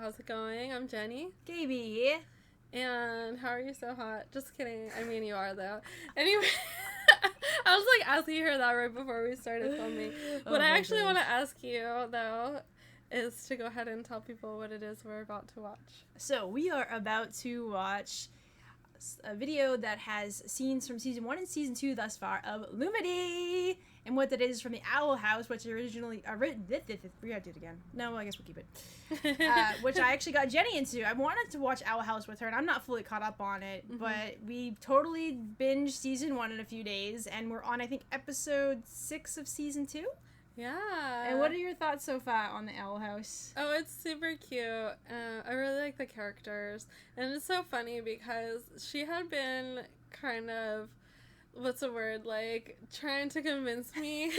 how's it going? I'm Jenny. KB. And how are you so hot? Just kidding. I mean, you are, though. Anyway, I was like asking her that right before we started filming. What I actually want to ask you, though, is to go ahead and tell people what it is we're about to watch. So we are about to watch a video that has scenes from season 1 and season 2 thus far of Lumity, and what that is from the Owl House, which originally we gotta do it again. No, I guess we'll keep it. Which I actually got Jenny into. I wanted to watch Owl House with her, and I'm not fully caught up on it, but we totally binged season 1 in a few days, and we're on, I think, episode 6 of season 2. Yeah. And what are your thoughts so far on the Owl House? Oh, it's super cute. I really like the characters. And it's so funny because she had been kind of, what's the word, like, trying to convince me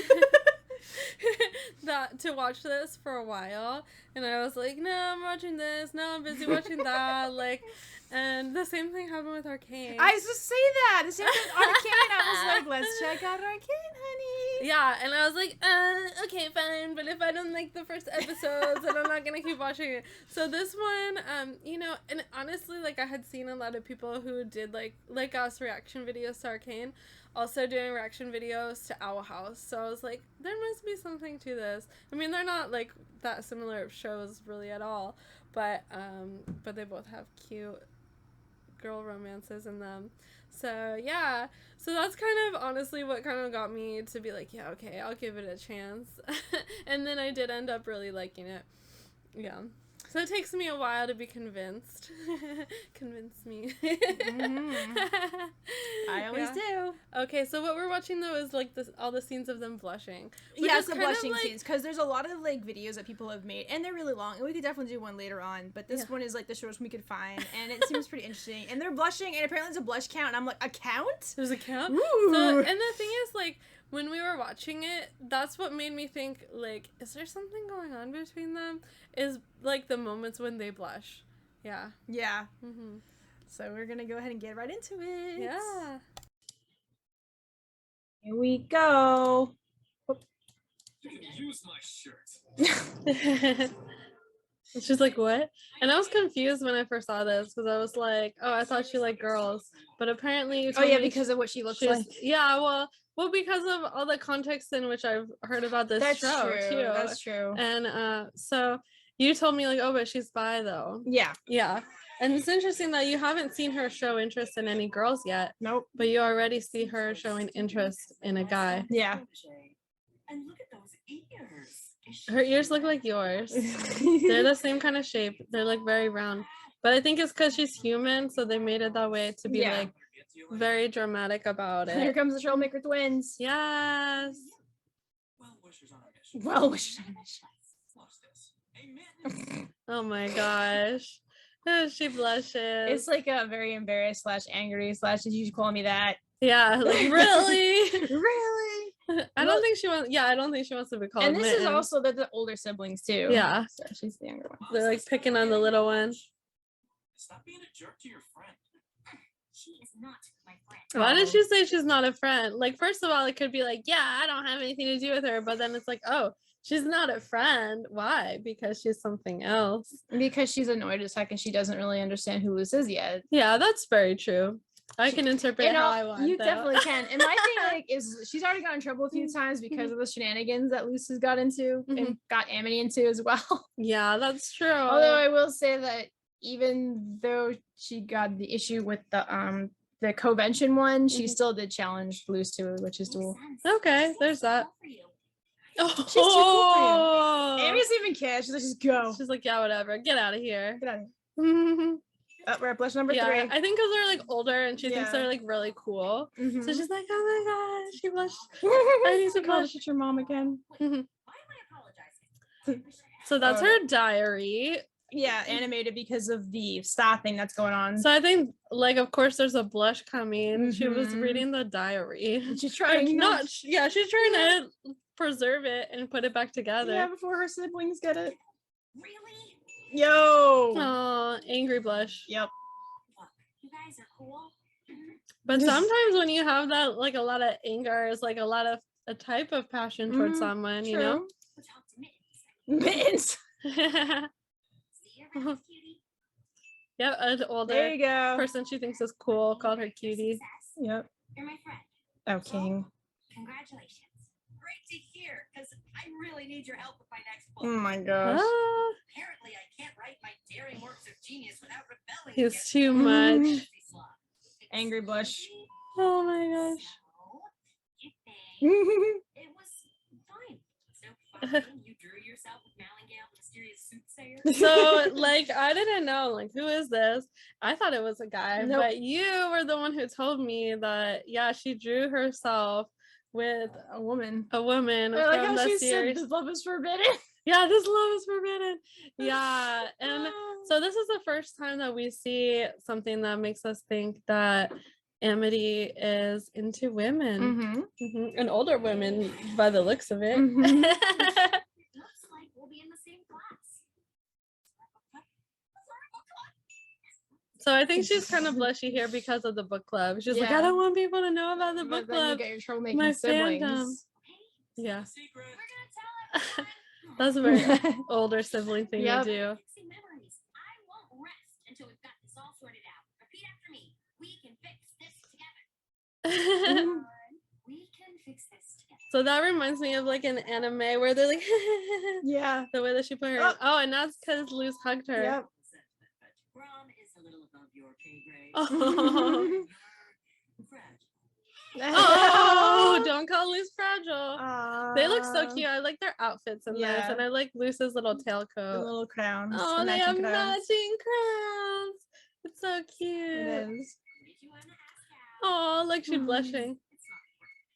that to watch this for a while. And I was like, no, I'm watching this. No, I'm busy watching that. Like, and the same thing happened with Arcane. I was just say that. The same thing with Arcane. I was like, let's check out Arcane, honey. Yeah, and I was like, okay, fine, but if I don't like the first episodes, then I'm not gonna keep watching it. So this one, and honestly, like, I had seen a lot of people who did, like us, reaction videos to Arcane, also doing reaction videos to Owl House. So I was like, there must be something to this. I mean, they're not, like, that similar shows, really, at all, but they both have cute girl romances in them. So yeah, so that's kind of honestly what kind of got me to be like, yeah, okay, I'll give it a chance. And then I did end up really liking it. Yeah, so it takes me a while to be convinced. Convince me. I always do. Okay, so what we're watching though is like all the scenes of them blushing. Yeah, it's the blushing scenes, because there's a lot of like videos that people have made, and they're really long, and we could definitely do one later on, but this one is like the shortest we could find, and it seems pretty interesting. And they're blushing, and apparently there's a blush count, and I'm like, a count? There's a count? Ooh. So, and the thing is, like, when we were watching it, that's what made me think, like, is there something going on between them? Is, like, the moments when they blush. Yeah. Yeah. So we're gonna go ahead and get right into it. Yeah. Here we go. Use my shirt. She's like, what? And I was confused when I first saw this, because I was like, oh, I thought she liked girls. But apparently you told me because of what she looks like. Yeah, well, because of all the context in which I've heard about this show, too. That's true. And so you told me, like, oh, but she's bi, though. Yeah. Yeah. And it's interesting that you haven't seen her show interest in any girls yet. Nope. But you already see her showing interest in a guy. Yeah. And look at those ears. Her ears look like yours. They're the same kind of shape. They're like very round. But I think it's because she's human, so they made it that way to be like very dramatic about it. Here comes the Troublemaker twins. Yes. Well wishers on a mission. Well wishers on a mission. Watch this. Amen. Oh my gosh. She blushes. It's like a very embarrassed / angry / did you call me that? Yeah, like really? Really? I don't think she wants. Yeah, I don't think she wants to be called. And this Mitten. is also the older siblings too. Yeah, so she's the younger one. they're like picking on the little one. Stop being a jerk to your friend. She is not my friend. Why did she say she's not a friend? Like, first of all, it could be like, yeah, I don't have anything to do with her, but then it's like, oh, she's not a friend. Why? Because she's something else. Because she's annoyed as heck and she doesn't really understand who Luz is yet. Yeah, that's very true. I can interpret how I want. You though. definitely can. And my thing, like, is she's already got in trouble a few times because of the shenanigans that Luz has got into and got Amity into as well. Yeah, that's true. Although I will say that even though she got the issue with the convention one, she still did challenge Luz to it, which is cool. Okay, there's that. Oh, she's too cool for you. Amy doesn't even care. She's like, just go. She's like, yeah, whatever. Get out of here. Get out of here. We're at blush number 3. I think because they're like older and she thinks they're like really cool. So she's like, oh my god, she blushed. I need to blush. At your mom again. Why am I apologizing? So that's her diary. Yeah, animated because of the stopping that's going on. So I think, like, of course, there's a blush coming. She was reading the diary. She's trying she's trying to preserve it and put it back together. Yeah, before her siblings get it. Really? Yo. Oh, angry blush. Yep. Look, you guys are cool. But sometimes when you have that, like, a lot of anger is like a type of passion towards someone, you know? We'll talk to Mittens. Mittens. See you Precious cutie. Yep, an older There you go. person she thinks is cool called her Your cutie. success. Yep. You're my friend. Oh, King. Congratulations. Great to hear, because I really need your help with my next book. Oh my gosh. Ah, Apparently, I can't write my daring works of genius without rebelling he's against too the much. fantasy slot. Angry blush. Oh my gosh. So, you think it was fine. So fine, you drew yourself with Malingale, the mysterious soothsayer. So, like, I didn't know, like, who is this? I thought it was a guy, Nope. but you were the one who told me that, yeah, she drew herself with A woman. a woman I like from how the she said series. this love is forbidden. Yeah, this love is forbidden. Yeah, and so this is the first time that we see something that makes us think that Amity is into women, and older women by the looks of it. Mhm. Looks like we'll be in the same class. So I think she's kind of blushy here because of the book club. She's like, I Yeah. don't want people to know about the But book then you club. get in trouble making My siblings. fandom. Yeah, Secret. We're gonna tell everyone. that's a very older sibling thing Yep. to do. Fixing memories. I won't rest until we've got this all sorted out. Repeat after me. We can fix this together. We can fix this together. So that reminds me of like an anime where they're like, Yeah. the way that she put her. Oh. Oh, and that's because Luz hugged her. Yep. Rom is a little above your pay grade. Oh. Fragile. Oh, don't call Luz fragile. They look so Aw. cute. I like their outfits in this, Yeah. and I like Luz's little The tailcoat. little crowns. Oh, the they have matching crowns. matching crowns. It's so cute. It is. Did you want to ask how? Oh, look, she's Mm. blushing. It's not important.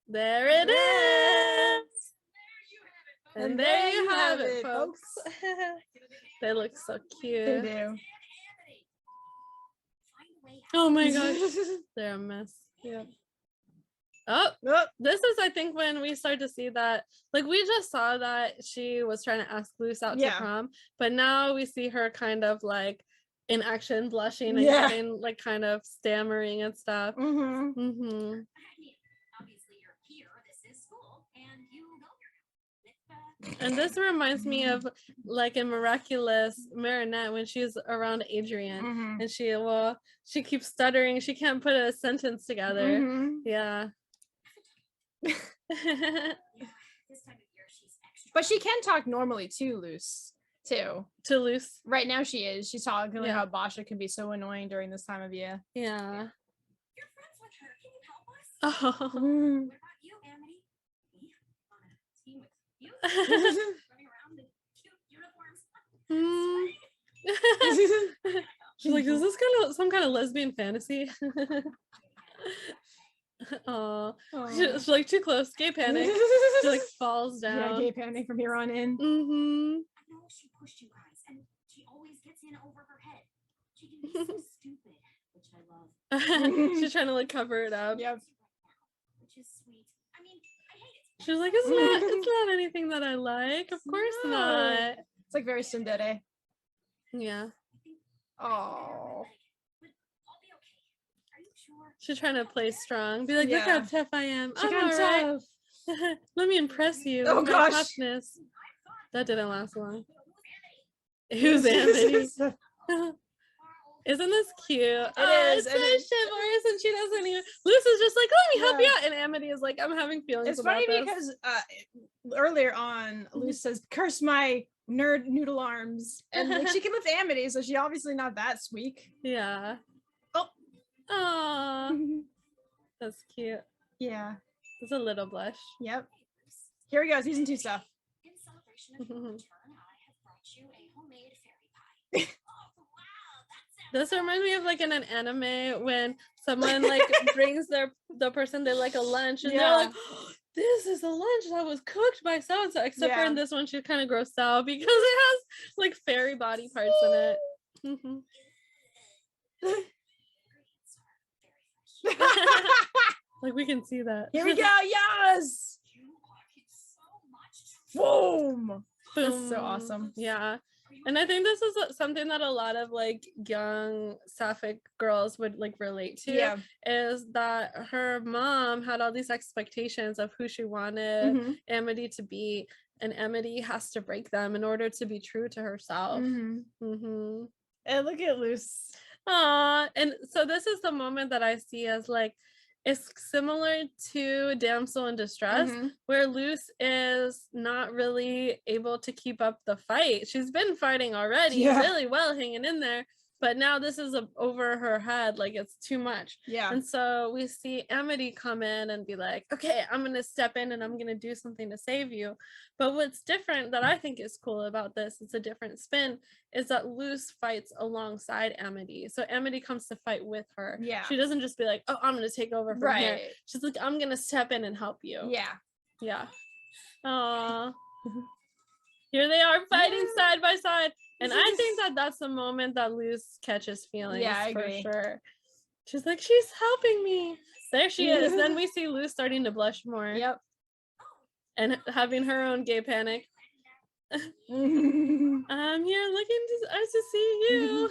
There it is. There you have it, folks. And there you have it, folks. They look so They cute. do. And Amity. Find a way out. Oh my gosh, they're a mess. Yeah. Oh, Oh, this is, I think, when we start to see that, like, we just saw that she was trying to ask Luz out Yeah. to prom, but now we see her kind of like in action, blushing and Yeah. getting like kind of stammering and stuff. mm-hmm. Mm-hmm. I mean, obviously you're here. This is school, and you go here now. With, And this reminds me of like in Miraculous Marinette when she's around Adrian Mm-hmm. and she keeps stuttering. She can't put a sentence together. Mm-hmm. Yeah. yeah, this time of year she's extra. But she can talk normally too, Luce. Too. To Luz. Right now she is. She's talking like Yeah. how Basha can be so annoying during this time of year. Yeah. You're friends with her. Can you help us? Oh. Mm. What about you, Amity? Me? On a team with you? Running around in cute uniforms. Mm. She's like, is this kind of some kind of lesbian fantasy? Oh, she's like too close. Gay panic. She like falls Yeah, down. gay panic from here on in. Mm-hmm. I know she pushed you guys, and she always gets in over her head. She can be so stupid, which I love. She's trying to like cover it up. Yep. Which is sweet. I mean, I hate it. She's like, it's not anything that I like. Of course No. not. It's like very tsundere. Yeah. Oh. But I'll be okay. Are you sure? She's trying to play strong. Be like, look Yeah. how tough I am. She I'm got alright. tough. Let me impress you. Oh, with my gosh. toughness. That didn't last long. Who's Who's Amity? Amity? Isn't this cute? It is, It's so and it- chivalrous, and she doesn't even. Luce is just like, let me help you Yeah. out, and Amity is like, I'm having feelings It's about funny this. because earlier on, Luce says, "Curse my nerd noodle arms," and like she can lift Amity, so she's obviously not that sweet. Yeah. Oh. Aww, that's cute. Yeah. It's a little blush. Yep. Here we go. Season 2 stuff. In celebration of your return, I have brought you a homemade fairy pie. Oh, wow, that sounds This reminds me of like in an anime when someone like brings the person they like a lunch, and they're Yeah. like, this is a lunch that was cooked by so and so. Except for Yeah. in this one, she's kind of grossed out because it has like fairy body parts in it. Mhm. ingredients are very fresh. Like we can see that. Here we go. Yes. You are in so much trouble. Boom. That's so Boom. awesome. Yeah. Are you And I think this is something that a lot of like young sapphic girls would like relate to. Yeah. Is that her mom had all these expectations of who she wanted Mhm. Amity to be, and Amity has to break them in order to be true to herself. And look at Luce. And so this is the moment that I see as like, it's similar to Damsel in Distress, where Luce is not really able to keep up the fight. She's been fighting already really well, hanging in there, but now this is over her head, like it's too much. And so we see Amity come in and be like, okay, I'm gonna step in and I'm gonna do something to save you. But what's different that I think is cool about this, it's a different spin, is that Luce fights alongside Amity. So Amity comes to fight with her. She doesn't just be like, oh, I'm gonna take over from here. She's like, I'm gonna step in and help you. Yeah. Aww. Here they are fighting side by side. And I think that that's the moment that Luce catches feelings for sure. She's like, she's helping me. There she is. Then we see Luce starting to blush more. And having her own gay panic. I'm here looking to see you.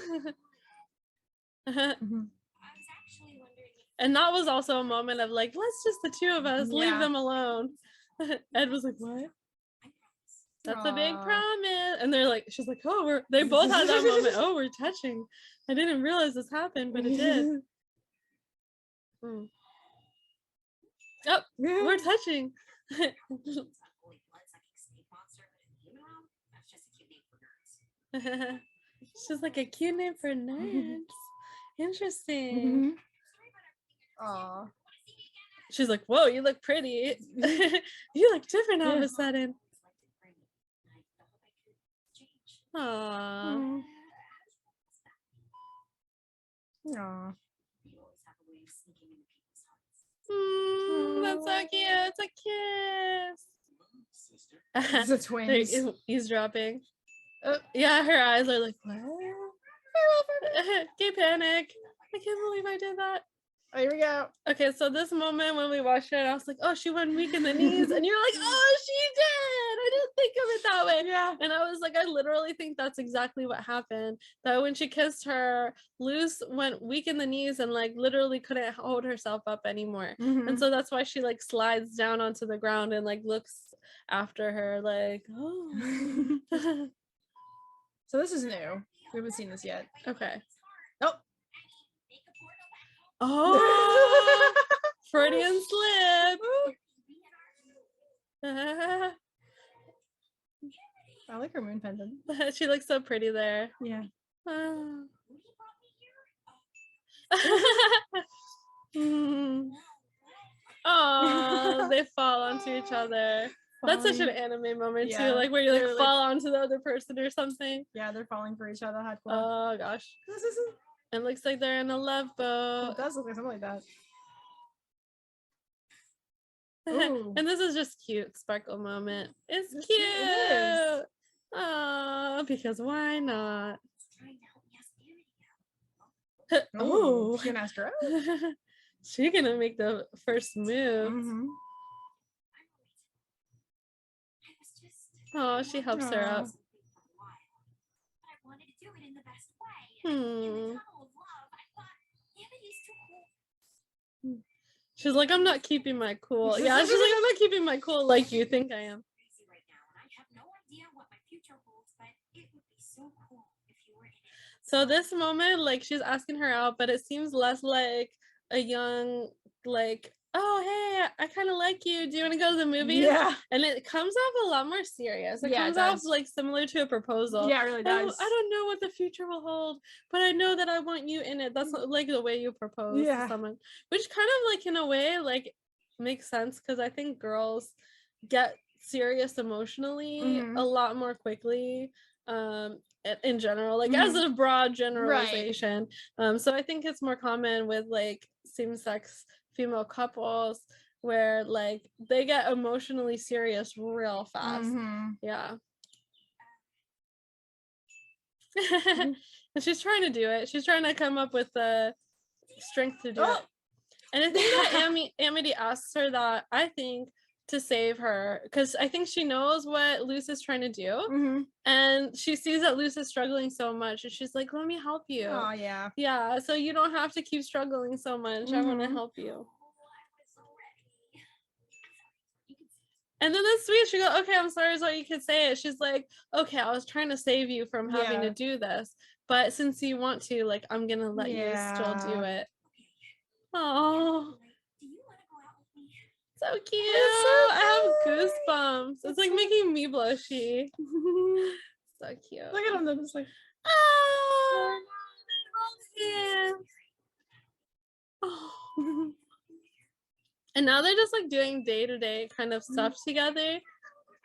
And that was also a moment of like, let's just the two of us leave them alone. Ed was like, what? That's a big promise. And they're like, she's like, oh, they both had that moment. Oh, we're touching. I didn't realize this happened, but it did. Oh, we're touching. She's like, a cute name for nerds. Interesting. Aww. She's like, whoa, you look pretty. You look different all of a sudden. Aww. Aww. That's so cute. It's a kiss. It's a twins. Eavesdropping. Oh, yeah, her eyes are like, what? Gay panic. I can't believe I did that. Oh, here we go. Okay, so this moment when we watched it, I was like, oh, she went weak in the knees. And you're like, oh, she did. I didn't think of it that way. Yeah. And I was like, I literally think that's exactly what happened. That when she kissed her, Luce went weak in the knees and like literally couldn't hold herself up anymore. And so that's why she like slides down onto the ground and like looks after her like, oh. So this is new. We haven't seen this yet. Okay. Oh. Oh, Freudian slip. I like her moon pendant. She looks so pretty there. Yeah. Oh, they fall onto each other. That's such an anime moment too, like where you like fall onto the other person or something. Yeah, they're falling for each other. Oh gosh. It looks like they're in a love boat. It does look like something like that. And this is just cute sparkle moment. It's cute. It is. Oh, because why not? Oh, she gonna ask her out. She gonna make the first move. Oh, she helps her out. She's like, I'm not keeping my cool. Yeah, she's like, I'm not keeping my cool like you think I am. So this moment, like, she's asking her out, but it seems less like a young, like, oh, hey, I kind of like you. Do you want to go to the movies? Yeah. And it comes off a lot more serious. It comes off, like, similar to a proposal. Yeah, it really does. I don't know what the future will hold, but I know that I want you in it. That's, like, the way you propose to someone. Which kind of, like, in a way, like, makes sense, because I think girls get serious emotionally a lot more quickly. In general, like as a broad generalization, so I think it's more common with like same-sex female couples where like they get emotionally serious real fast. Yeah. And she's trying to do it. She's trying to come up with the strength to do it. And I think that Amity asks her that, I think, to save her because I think she knows what Luce is trying to do, Mm-hmm. and she sees that Luce is struggling so much, and she's like, "Let me help you." Oh yeah. Yeah, so you don't have to keep struggling so much. I want to Mhm. help you. Oh, I was so ready. You can see And then that's sweet. She goes, "Okay, I'm sorry, so you could say it." She's like, "Okay, I was trying to save you from having to Yeah. do this, but since you want to, like, I'm gonna let you still do Yeah. it." Oh, do you want to go out with me? so cute! It's so I have cute. goosebumps. It's like so- making me blushy. So cute. Look at them. They're just like. Oh, hands. Oh. And now they're just like doing day-to-day kind of stuff together,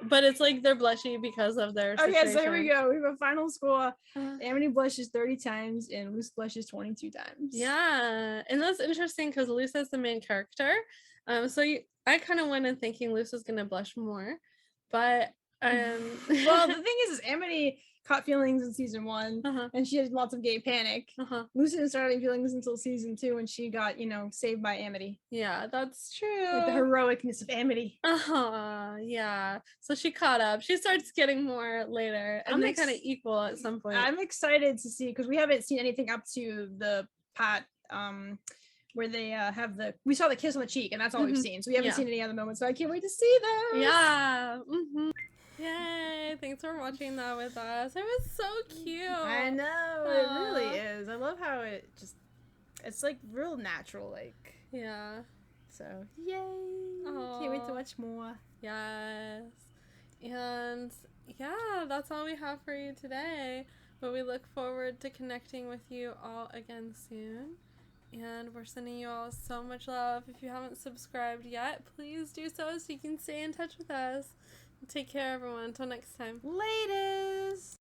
but it's like they're blushy because of their Okay, situation. so here we go. We have a final score. Uh, Amity blushes 30 times and Luce blushes 22 times. Yeah, and that's interesting because Luce is the main character. So I kind of went in thinking Luce was gonna blush more, but Well, the thing is Amity caught feelings in season 1, uh-huh, and she had lots of gay panic. uh-huh. Luce didn't start having feelings until season 2, and she got, saved by Amity. Yeah, that's true. Like the heroicness of Amity. Yeah. So she caught up. She starts getting more later, and I'm they kind of equal at some point. I'm excited to see, because we haven't seen anything up to the part where they we saw the kiss on the cheek, and that's all we've Mhm. seen, so we haven't Yeah. seen any other moments, so I can't wait to see those. Yeah. Yay! Thanks for watching that with us. It was so cute. I know, Aw. it really is. I love how it's like real natural, like, Yeah. so yay. Can't wait to Aw. watch more. Yes. And yeah, that's all we have for you today. But we look forward to connecting with you all again soon. And we're sending you all so much love. If you haven't subscribed yet, please do so you can stay in touch with us. Take care, everyone. Until next time. Latest.